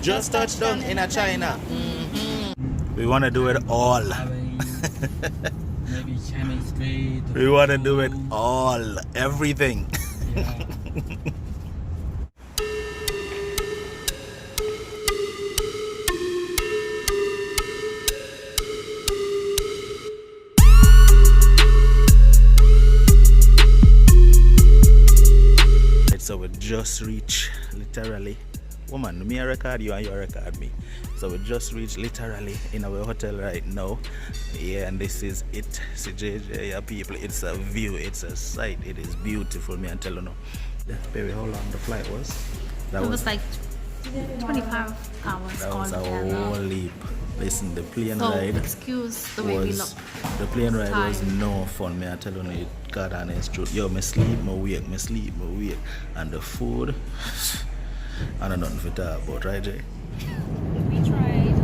Just touched down in a China. We want to do it all. Maybe Chinese street. We want to do it all. Everything. Yeah. So we just reached literally, woman, me a record you and you a record me. So we just reached literally in our hotel right now. Yeah, and this is it. CJJ, yeah, people, it's a view, it's a sight, it is beautiful. Me and tell you now. Baby, how long the flight was? It was like 25 hours. That was a whole leap. Listen, the plane so ride. Excuse the way we look. The plane ride was Time. no fun. Me I tell you, God honest truth. Yo, me sleep, me wake, me sleep, me wake, and the food. I don't know nothing to talk about, right, Jay? We tried.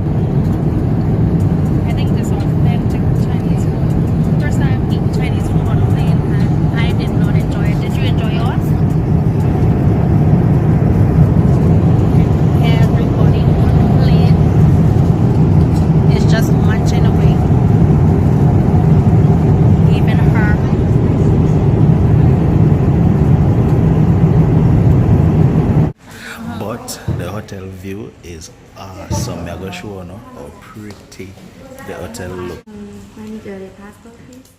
I think this was authentic Chinese food. First time eating Chinese food on a plane, and I did not enjoy it. Did you enjoy yours? Everybody on the plane is just munching away. Even her. But the hotel view is awesome. I'm going to show you how pretty the hotel looks. I need your passport, please.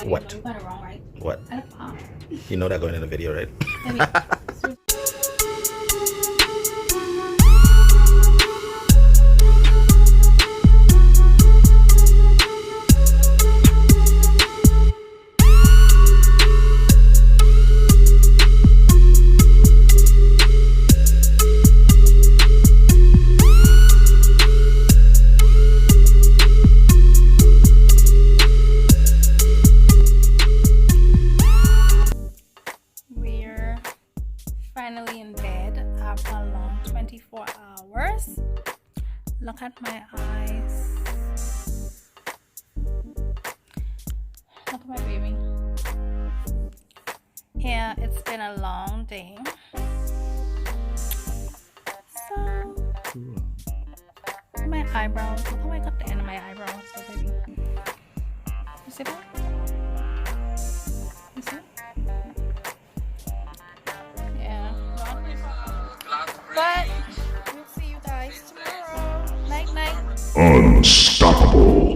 What? You got it wrong, right? What? Oh. You know that going in the video, right? We're finally in bed after a long 24 hours. Look at my eyes. Look at my baby. Yeah, it's been a long day. So, my eyebrows. Look how I got the end of my eyebrows, so baby. You see that? You see? Yeah. But we'll see you guys tomorrow. Night, night. Unstoppable.